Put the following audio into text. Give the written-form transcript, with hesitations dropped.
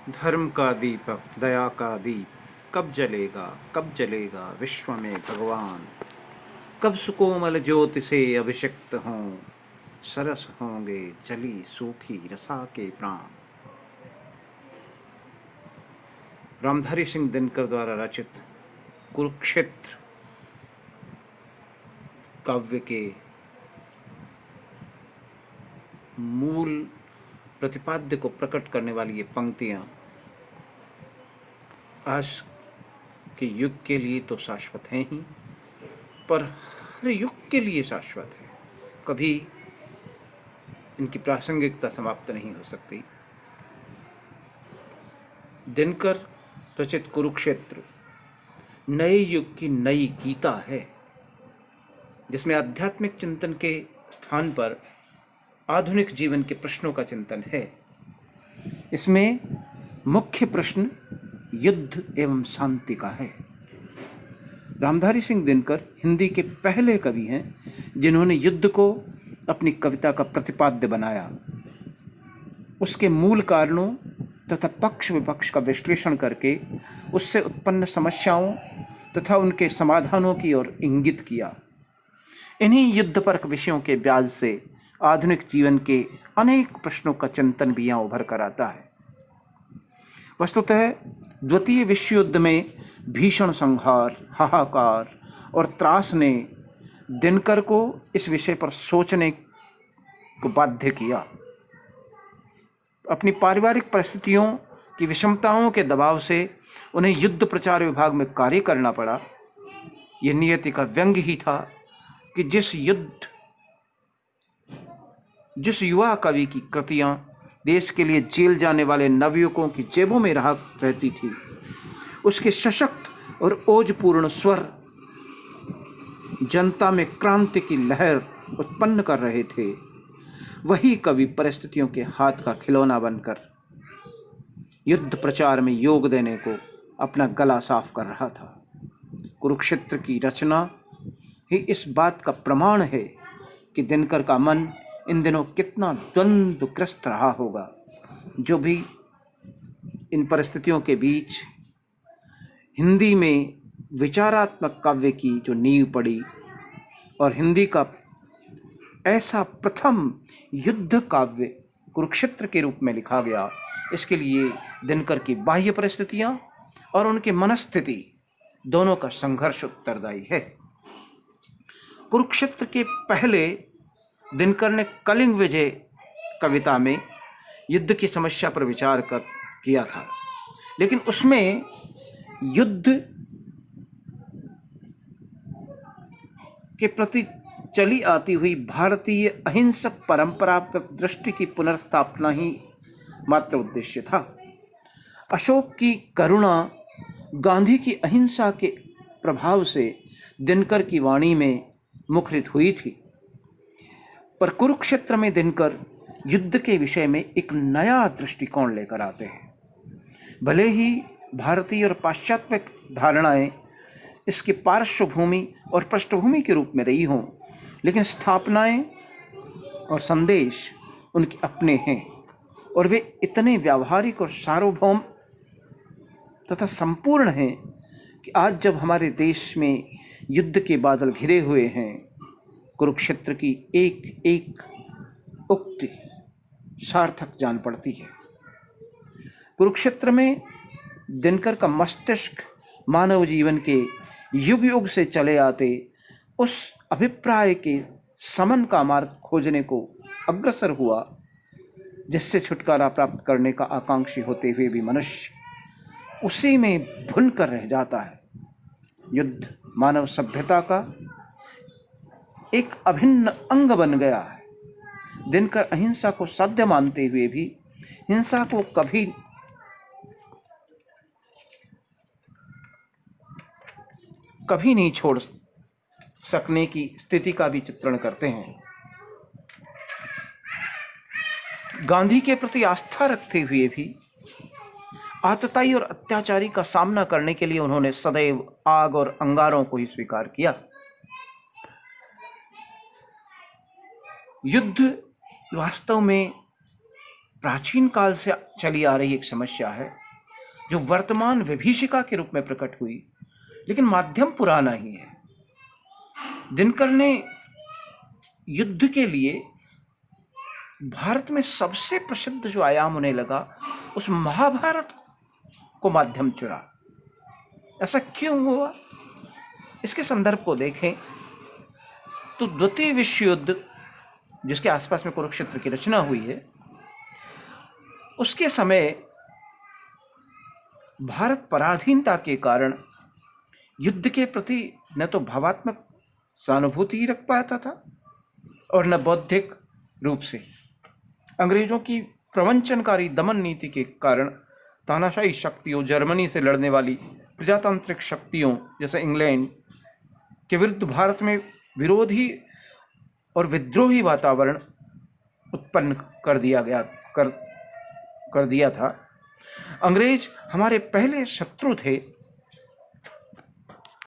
धर्म का दीपक, दया का दीप, कब जलेगा विश्व में भगवान। कब सुकोमल ज्योति से अभिषिक्त हों, सरस होंगे जली सूखी रसा के प्राण। रामधारी सिंह दिनकर द्वारा रचित कुरुक्षेत्र काव्य के मूल प्रतिपाद्य को प्रकट करने वाली ये पंक्तियां आज के युग के लिए तो शाश्वत हैं ही, पर हर युग के लिए शाश्वत है। कभी इनकी प्रासंगिकता समाप्त नहीं हो सकती। दिनकर रचित कुरुक्षेत्र नए युग की नई गीता है, जिसमें आध्यात्मिक चिंतन के स्थान पर आधुनिक जीवन के प्रश्नों का चिंतन है। इसमें मुख्य प्रश्न युद्ध एवं शांति का है। रामधारी सिंह दिनकर हिंदी के पहले कवि हैं जिन्होंने युद्ध को अपनी कविता का प्रतिपाद्य बनाया। उसके मूल कारणों तथा पक्ष विपक्ष का विश्लेषण करके उससे उत्पन्न समस्याओं तथा उनके समाधानों की ओर इंगित किया। इन्हीं युद्धपरक विषयों के ब्याज से आधुनिक जीवन के अनेक प्रश्नों का चिंतन भी यहाँ उभर कर आता है। वस्तुतः द्वितीय विश्व युद्ध में भीषण संहार, हाहाकार और त्रास ने दिनकर को इस विषय पर सोचने को बाध्य किया। अपनी पारिवारिक परिस्थितियों की विषमताओं के दबाव से उन्हें युद्ध प्रचार विभाग में कार्य करना पड़ा। यह नियति का व्यंग्य ही था कि जिस युवा कवि की कृतियां देश के लिए जेल जाने वाले नवयुवकों की जेबों में रहा रहती थी, उसके सशक्त और ओजपूर्ण स्वर जनता में क्रांति की लहर उत्पन्न कर रहे थे, वही कवि परिस्थितियों के हाथ का खिलौना बनकर युद्ध प्रचार में योग देने को अपना गला साफ कर रहा था। कुरुक्षेत्र की रचना ही इस बात का प्रमाण है कि दिनकर का मन इन दिनों कितना द्वंद्वग्रस्त रहा होगा। जो भी इन परिस्थितियों के बीच हिंदी में विचारात्मक काव्य की जो नींव पड़ी और हिंदी का ऐसा प्रथम युद्ध काव्य कुरुक्षेत्र के रूप में लिखा गया, इसके लिए दिनकर की बाह्य परिस्थितियां और उनकी मनस्थिति दोनों का संघर्ष उत्तरदायी है। कुरुक्षेत्र के पहले दिनकर ने कलिंग विजय कविता में युद्ध की समस्या पर विचार किया था, लेकिन उसमें युद्ध के प्रति चली आती हुई भारतीय अहिंसक परंपरागत दृष्टि की पुनर्स्थापना ही मात्र उद्देश्य था। अशोक की करुणा, गांधी की अहिंसा के प्रभाव से दिनकर की वाणी में मुखरित हुई थी, पर कुरुक्षेत्र में दिनकर युद्ध के विषय में एक नया दृष्टिकोण लेकर आते हैं। भले ही भारतीय और पाश्चात्य धारणाएं इसकी पार्श्वभूमि और पृष्ठभूमि के रूप में रही हों, लेकिन स्थापनाएं और संदेश उनके अपने हैं और वे इतने व्यावहारिक और सार्वभौम तथा संपूर्ण हैं कि आज जब हमारे देश में युद्ध के बादल घिरे हुए हैं, कुरुक्षेत्र की एक एक उक्ति सार्थक जान पड़ती है। कुरुक्षेत्र में दिनकर का मस्तिष्क मानव जीवन के युग युग से चले आते उस अभिप्राय के समन का मार्ग खोजने को अग्रसर हुआ, जिससे छुटकारा प्राप्त करने का आकांक्षी होते हुए भी मनुष्य उसी में भुन कर रह जाता है। युद्ध मानव सभ्यता का एक अभिन्न अंग बन गया है। दिनकर अहिंसा को साध्य मानते हुए भी हिंसा को कभी नहीं छोड़ सकने की स्थिति का भी चित्रण करते हैं। गांधी के प्रति आस्था रखते हुए भी आतताई और अत्याचारी का सामना करने के लिए उन्होंने सदैव आग और अंगारों को ही स्वीकार किया। युद्ध वास्तव में प्राचीन काल से चली आ रही एक समस्या है जो वर्तमान विभीषिका के रूप में प्रकट हुई, लेकिन माध्यम पुराना ही है। दिनकर ने युद्ध के लिए भारत में सबसे प्रसिद्ध जो आयाम उन्हें लगा, उस महाभारत को माध्यम चुना। ऐसा क्यों हुआ? इसके संदर्भ को देखें तो द्वितीय विश्व युद्ध जिसके आसपास में कुरुक्षेत्र की रचना हुई है, उसके समय भारत पराधीनता के कारण युद्ध के प्रति न तो भावात्मक सहानुभूति ही रख पाता था और न बौद्धिक रूप से। अंग्रेजों की प्रवंचनकारी दमन नीति के कारण तानाशाही शक्तियों, जर्मनी से लड़ने वाली प्रजातांत्रिक शक्तियों जैसे इंग्लैंड के विरुद्ध भारत में विरोधी और विद्रोही वातावरण उत्पन्न कर दिया था। अंग्रेज हमारे पहले शत्रु थे